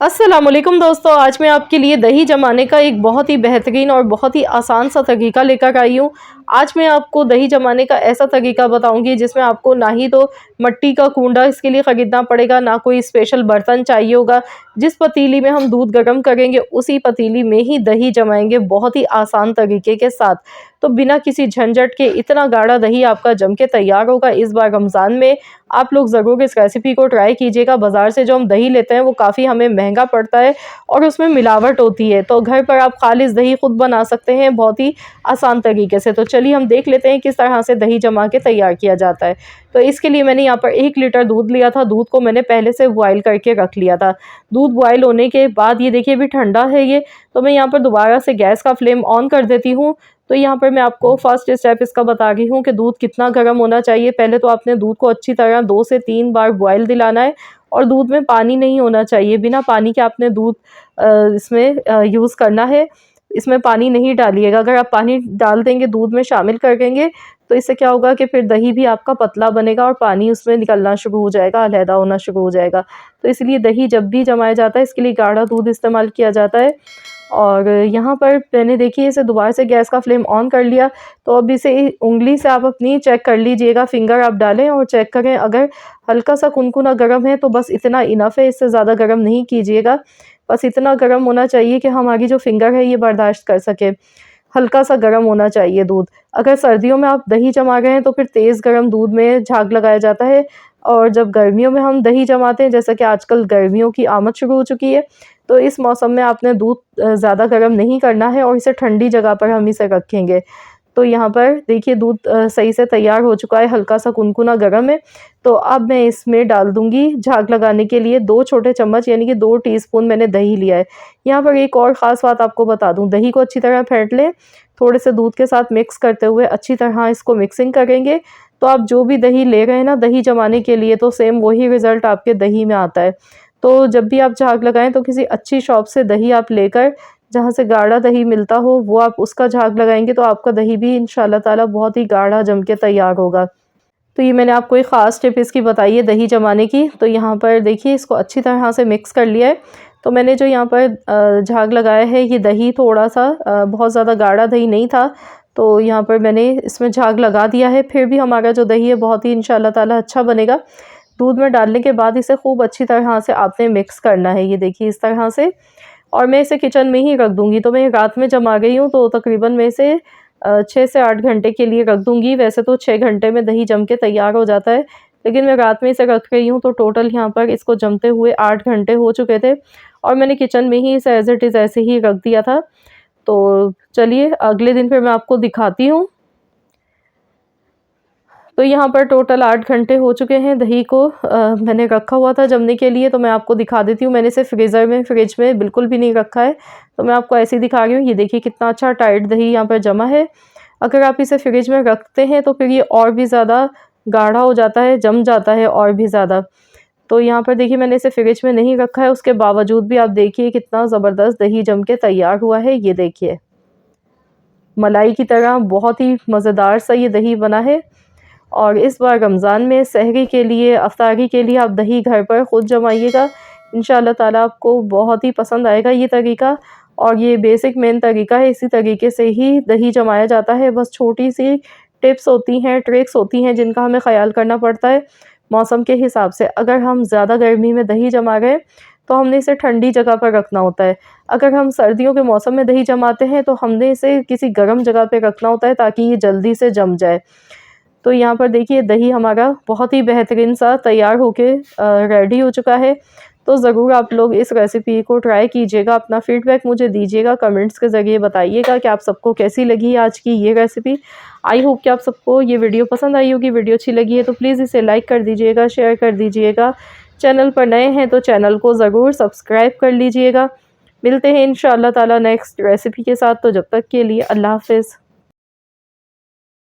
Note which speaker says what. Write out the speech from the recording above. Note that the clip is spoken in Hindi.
Speaker 1: अस्सलामुअलैकुम दोस्तों, आज मैं आपके लिए दही जमाने का एक बहुत ही बेहतरीन और बहुत ही आसान सा तरीका लेकर आई हूँ। आज मैं आपको दही जमाने का ऐसा तरीका बताऊंगी जिसमें आपको ना ही तो मिट्टी का कूंडा इसके लिए ख़रीदना पड़ेगा, ना कोई स्पेशल बर्तन चाहिए होगा। जिस पतीली में हम दूध गर्म करेंगे उसी पतीली में ही दही जमाएंगे बहुत ही आसान तरीके के साथ। तो बिना किसी झंझट के इतना गाढ़ा दही आपका जम के तैयार होगा। इस बार रमज़ान में आप लोग ज़रूर इस रेसिपी को ट्राई कीजिएगा। बाज़ार से जो हम दही लेते हैं वो काफ़ी हमें महंगा पड़ता है और उसमें मिलावट होती है, तो घर पर आप खालिस दही खुद बना सकते हैं बहुत ही आसान तरीके से। तो चलिए हम देख लेते हैं किस तरह से दही जमा के तैयार किया जाता है। तो इसके लिए मैंने यहाँ पर 1 लीटर दूध लिया था। दूध को मैंने पहले से बॉयल करके रख लिया था। दूध बॉयल होने के बाद ये देखिए अभी ठंडा है ये, तो मैं यहाँ पर दोबारा से गैस का फ्लेम ऑन कर देती हूँ। तो यहाँ पर मैं आपको फर्स्ट स्टेप इसका बता रही हूँ कि दूध कितना गर्म होना चाहिए। पहले तो आपने दूध को अच्छी तरह 2 से 3 बार बॉयल दिलाना है और दूध में पानी नहीं होना चाहिए। बिना पानी के आपने दूध इसमें यूज़ करना है। इसमें पानी नहीं डालिएगा। अगर आप पानी डाल देंगे, दूध में शामिल कर देंगे, तो इससे क्या होगा कि फिर दही भी आपका पतला बनेगा और पानी उसमें निकलना शुरू हो जाएगा, अलहदा होना शुरू हो जाएगा। तो इसलिए दही जब भी जमाया जाता है इसके लिए गाढ़ा दूध इस्तेमाल किया जाता है। और यहाँ पर मैंने देखिए इसे दोबारा से गैस का फ्लेम ऑन कर लिया। तो अब इसे उंगली से आप अपनी चेक कर लीजिएगा, फिंगर आप डालें और चेक करें। अगर हल्का सा कुनकुना गर्म है तो बस इतना इनफ है, इससे ज़्यादा गर्म नहीं कीजिएगा। बस इतना गर्म होना चाहिए कि हमारी जो फिंगर है ये बर्दाश्त कर सके। हल्का सा गर्म होना चाहिए दूध। अगर सर्दियों में आप दही जमा रहे हैं तो फिर तेज़ गर्म दूध में झाग लगाया जाता है, और जब गर्मियों में हम दही जमाते हैं, जैसा कि आजकल गर्मियों की आमद शुरू हो चुकी है, तो इस मौसम में आपने दूध ज़्यादा गर्म नहीं करना है और इसे ठंडी जगह पर हम इसे रखेंगे। तो यहाँ पर देखिए दूध सही से तैयार हो चुका है, हल्का सा कुनकुना गर्म है। तो अब मैं इसमें डाल दूँगी झाग लगाने के लिए 2 छोटे चम्मच यानी कि 2 टीस्पून मैंने दही लिया है। यहाँ पर एक और ख़ास बात आपको बता दूँ, दही को अच्छी तरह फेंट लें, थोड़े से दूध के साथ मिक्स करते हुए अच्छी तरह इसको मिक्सिंग करेंगे। तो आप जो भी दही ले रहे हैं ना दही जमाने के लिए, तो सेम वही रिज़ल्ट आपके दही में आता है। तो जब भी आप झाग लगाएँ तो किसी अच्छी शॉप से दही आप लेकर, जहाँ से गाढ़ा दही मिलता हो, वो आप उसका झाग लगाएँगे तो आपका दही भी इंशाअल्लाह ताला बहुत ही गाढ़ा जम के तैयार होगा। तो ये मैंने आपको एक ख़ास टिप इसकी बताई है दही जमाने की। तो यहाँ पर देखिए इसको अच्छी तरह से मिक्स कर लिया है। तो मैंने जो यहाँ पर झाग लगाया है ये दही थोड़ा-सा बहुत ज़्यादा गाढ़ा दही नहीं था, तो यहाँ पर मैंने इसमें झाग लगा दिया है। फिर भी हमारा जो दही है बहुत ही इंशाअल्लाह ताला अच्छा बनेगा। दूध में डालने के बाद इसे खूब अच्छी तरह से आपने मिक्स करना है, ये देखिए इस तरह से। और मैं इसे किचन में ही रख दूँगी। तो मैं रात में जमा गई हूँ तो तकरीबन मैं इसे 6 से 8 घंटे के लिए रख दूँगी। वैसे तो 6 घंटे में दही जम के तैयार हो जाता है, लेकिन मैं रात में इसे रख रही हूँ तो टोटल यहाँ पर इसको जमते हुए 8 घंटे हो चुके थे और मैंने किचन में ही इसे एज़ इट इज़ ऐसे ही रख दिया था। तो चलिए अगले दिन फिर मैं आपको दिखाती हूँ। तो यहाँ पर टोटल 8 घंटे हो चुके हैं। दही को मैंने रखा हुआ था जमने के लिए, तो मैं आपको दिखा देती हूँ। मैंने इसे फ्रिज में बिल्कुल भी नहीं रखा है, तो मैं आपको ऐसे ही दिखा रही हूँ। ये देखिए कितना अच्छा टाइट दही यहाँ पर जमा है। अगर आप इसे फ्रिज में रखते हैं तो फिर ये और भी ज़्यादा गाढ़ा हो जाता है, जम जाता है और भी ज़्यादा। तो यहाँ पर देखिए मैंने इसे फ्रिज में नहीं रखा है, उसके बावजूद भी आप देखिए कितना ज़बरदस्त दही जम के तैयार हुआ है। ये देखिए मलाई की तरह बहुत ही मज़ेदार सा ये दही बना है। और इस बार रमज़ान में सहरी के लिए, अफ्तारी के लिए आप दही घर पर ख़ुद जमाइएगा। इंशाअल्लाह ताला आपको बहुत ही पसंद आएगा ये तरीका। और ये बेसिक मेन तरीका है, इसी तरीके से ही दही जमाया जाता है। बस छोटी-सी टिप्स होती हैं, ट्रिक्स होती हैं जिनका हमें ख़याल करना पड़ता है मौसम के हिसाब से। अगर हम ज़्यादा गर्मी में दही जमा रहे हैं तो हमने इसे ठंडी जगह पर रखना होता है। अगर हम सर्दियों के मौसम में दही जमाते हैं तो हमने इसे किसी गर्म जगह पे रखना होता है ताकि ये जल्दी से जम जाए। तो यहाँ पर देखिए दही हमारा बहुत ही बेहतरीन सा तैयार होके रेडी हो चुका है। तो ज़रूर आप लोग इस रेसिपी को ट्राई कीजिएगा। अपना फ़ीडबैक मुझे दीजिएगा, कमेंट्स के ज़रिए बताइएगा कि आप सबको कैसी लगी आज की ये रेसिपी। आई होप कि आप सबको ये वीडियो पसंद आई होगी। वीडियो अच्छी लगी है तो प्लीज़ इसे लाइक कर दीजिएगा, शेयर कर दीजिएगा। चैनल पर नए हैं तो चैनल को ज़रूर सब्सक्राइब कर लीजिएगा। मिलते हैं इंशाअल्लाह ताला नेक्स्ट रेसिपी के साथ। तो जब तक के लिए अल्लाह हाफ़िज़।